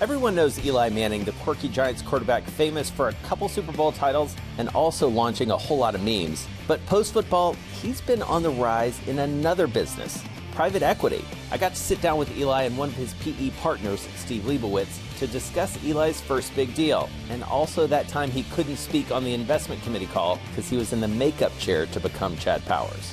Everyone knows Eli Manning, the quirky Giants quarterback, famous for a couple Super Bowl titles and also launching a whole lot of memes. But post-football, he's been on the rise in another business, private equity. I got to sit down with Eli and one of his PE partners, Steve Lebowitz, to discuss Eli's first big deal, and also that time he couldn't speak on the investment committee call because he was in the makeup chair to become Chad Powers.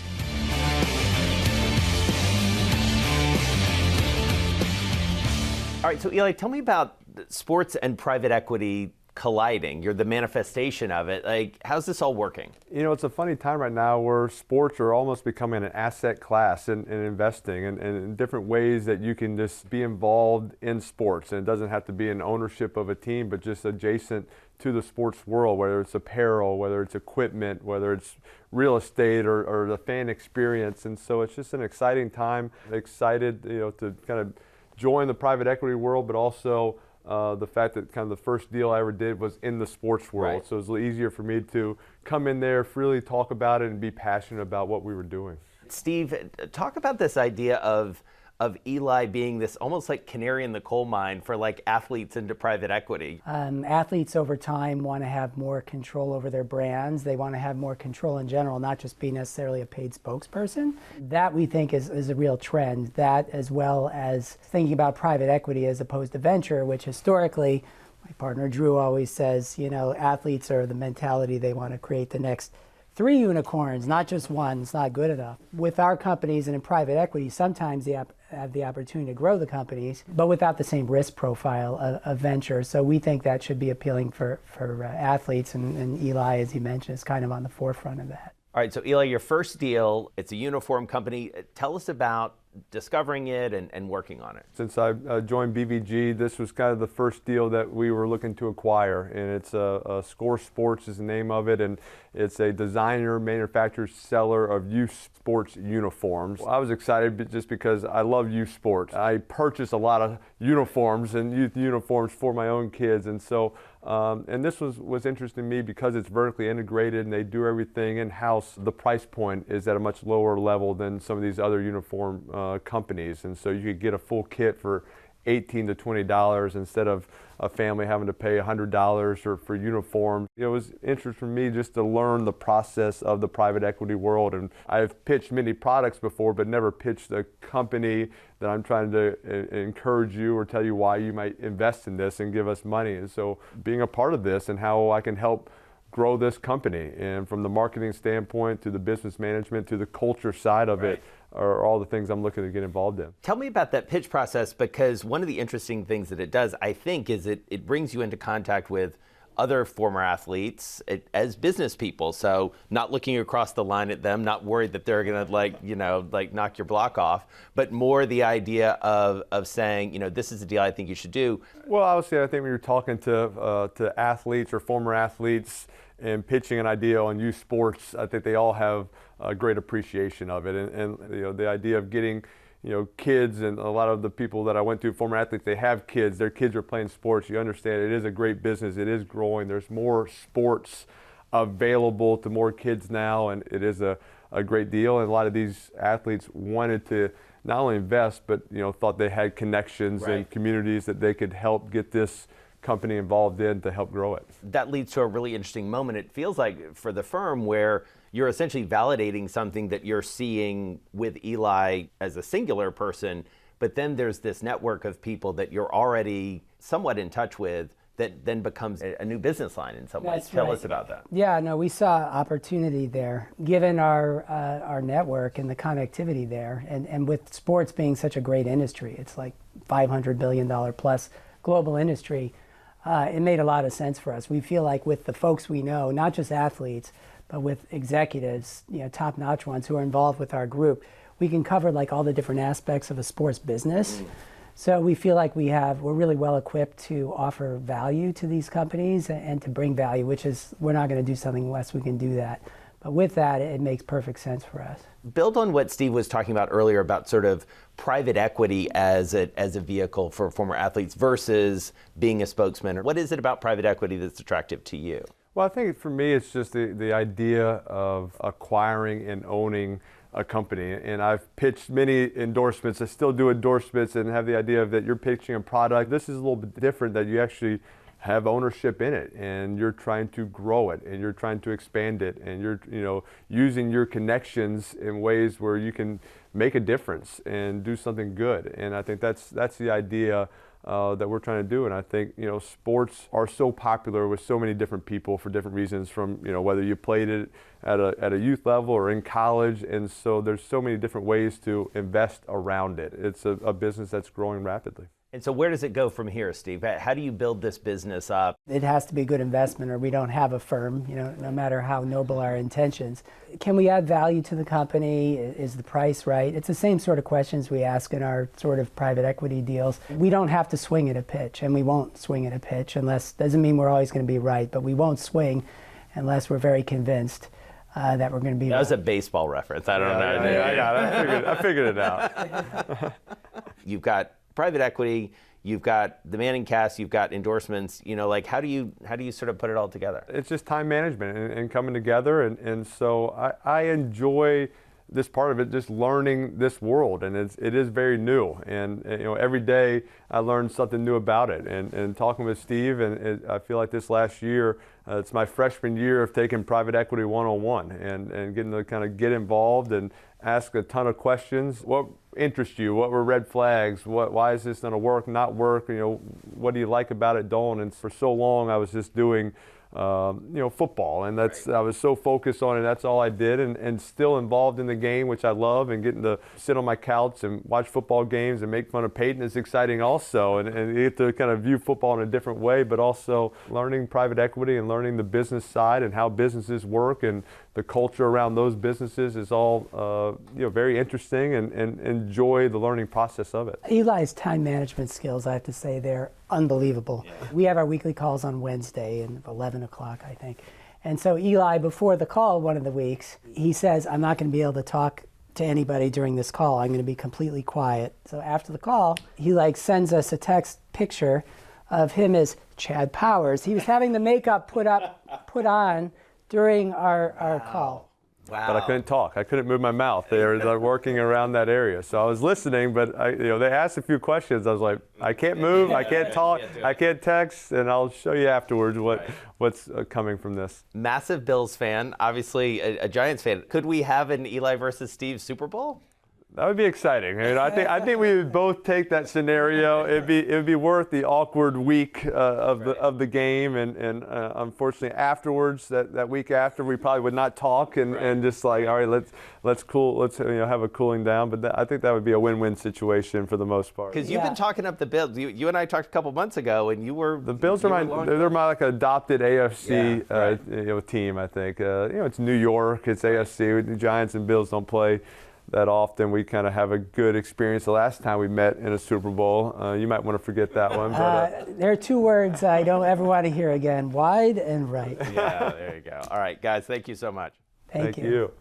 All right, so Eli, tell me about sports and private equity colliding. You're the manifestation of it. Like, how's this all working? You know, it's a funny time right now where sports are almost becoming an asset class in investing and in different ways that you can just be involved in sports. And it doesn't have to be an ownership of a team, but just adjacent to the sports world, whether it's apparel, whether it's equipment, whether it's real estate or the fan experience. And so it's just an exciting time. Excited, to kind of join the private equity world, but also the fact that kind of the first deal I ever did was in the sports world. Right. So it was a little easier for me to come in there, freely talk about it, and be passionate about what we were doing. Steve, talk about this idea of Eli being this almost like canary in the coal mine for like athletes into private equity. Athletes over time want to have more control over their brands. They want to have more control in general, not just be necessarily a paid spokesperson. That we think is a real trend. That, as well as thinking about private equity as opposed to venture, which historically, my partner Drew always says, athletes are the mentality they want to create the next 3 unicorns, not just one. It's not good enough. With our companies and in private equity, sometimes they have the opportunity to grow the companies, but without the same risk profile of venture. So we think that should be appealing for athletes, and Eli, as you mentioned, is kind of on the forefront of that. All right, so Eli, your first deal, it's a uniform company. Tell us about discovering it and working on it. Since I joined BVG, this was kind of the first deal that we were looking to acquire, and it's a Score Sports is the name of it, and it's a designer, manufacturer, seller of youth sports uniforms. I was excited just because I love youth sports. I purchase a lot of uniforms and youth uniforms for my own kids, and so and this was interesting to me because it's vertically integrated and they do everything in-house. The price point is at a much lower level than some of these other uniform companies, and so you could get a full kit for $18 to $20 instead of a family having to pay $100 for uniform. It was interesting for me just to learn the process of the private equity world, and I've pitched many products before but never pitched a company that I'm trying to encourage you or tell you why you might invest in this and give us money. And so being a part of this and how I can help grow this company, and from the marketing standpoint to the business management to the culture side of it, are all the things I'm looking to get involved in. Tell me about that pitch process, because one of the interesting things that it does, I think, is it brings you into contact with other former athletes as business people. So not looking across the line at them, not worried that they're going to knock your block off, but more the idea of saying, this is a deal I think you should do. Well, obviously, I think when you're talking to athletes or former athletes and pitching an idea on youth sports, I think they all have a great appreciation of it. And the idea of getting kids, and a lot of the people that I went to, former athletes, they have kids. Their kids are playing sports. You understand it is a great business. It is growing. There's more sports available to more kids now, and it is a great deal. And a lot of these athletes wanted to not only invest, but thought they had connections and communities that they could help get this company involved in to help grow it. That leads to a really interesting moment, it feels like, for the firm, where you're essentially validating something that you're seeing with Eli as a singular person, but then there's this network of people that you're already somewhat in touch with that then becomes a new business line in some ways. Tell us about that. Yeah, no, we saw opportunity there, given our network and the connectivity there, and with sports being such a great industry, it's like $500 billion plus global industry. It made a lot of sense for us. We feel like with the folks we know, not just athletes, but with executives, top-notch ones who are involved with our group, we can cover like all the different aspects of a sports business. So we feel like we're really well equipped to offer value to these companies and to bring value, which is, we're not going to do something unless we can do that. But with that, it makes perfect sense for us. Build on what Steve was talking about earlier about sort of private equity as a vehicle for former athletes versus being a spokesman. What is it about private equity that's attractive to you? Well, I think for me, it's just the idea of acquiring and owning a company. And I've pitched many endorsements. I still do endorsements and have the idea of that you're pitching a product. This is a little bit different, that you actually have ownership in it, and you're trying to grow it, and you're trying to expand it, and you're using your connections in ways where you can make a difference and do something good. And I think that's the idea that we're trying to do. And I think sports are so popular with so many different people for different reasons, from whether you played it at a youth level or in college, and so there's so many different ways to invest around it. It's a business that's growing rapidly. And so where does it go from here, Steve? How do you build this business up? It has to be a good investment, or we don't have a firm, no matter how noble our intentions. Can we add value to the company? Is the price right? It's the same sort of questions we ask in our sort of private equity deals. We don't have to swing at a pitch, and we won't swing at a pitch unless, doesn't mean we're always going to be right, but we won't swing unless we're very convinced that we're going to be right. That was a baseball reference. I don't know. I got it. I figured it out. You've got private equity, you've got the Manning cast, you've got endorsements, how do you sort of put it all together? It's just time management and coming together, and so I enjoy this part of it, just learning this world, and it is very new, and every day I learn something new about it, and talking with Steve, and I feel like this last year, it's my freshman year of taking private equity 101, and getting to kind of get involved and ask a ton of questions. What interests you? What were red flags? Why is this going to work, not work? What do you like about it, don't? And for so long I was just doing football, and I was so focused on it. That's all I did, and still involved in the game, which I love, and getting to sit on my couch and watch football games and make fun of Peyton is exciting also, and you get to kind of view football in a different way, but also learning private equity and learning the business side and how businesses work and the culture around those businesses is all very interesting, and enjoy the learning process of it. Eli's time management skills, I have to say, they're unbelievable. Yeah. We have our weekly calls on Wednesday at 11 o'clock, I think. And so Eli, before the call one of the weeks, he says, I'm not going to be able to talk to anybody during this call. I'm going to be completely quiet. So after the call, he sends us a text picture of him as Chad Powers. He was having the makeup put on during our call. Wow. But I couldn't talk. I couldn't move my mouth. They were working around that area. So I was listening, but they asked a few questions. I was like, I can't move, I can't talk, I can't text, and I'll show you afterwards what's coming from this. Massive Bills fan, obviously a Giants fan. Could we have an Eli versus Steve Super Bowl? That would be exciting. I think we would both take that scenario. It would be worth the awkward week of the game, and unfortunately afterwards, that week after, we probably would not talk and just like, all right, let's have a cooling down. But I think that would be a win-win situation for the most part. Because you've been talking up the Bills. You and I talked a couple months ago, and you were the Bills are my like adopted AFC team. I think it's New York, it's AFC. The Giants and Bills don't play that often. We kind of have a good experience. The last time we met in a Super Bowl, you might want to forget that one. But, there are two words I don't ever want to hear again: wide and right. Yeah, there you go. All right, guys, thank you so much. Thank you.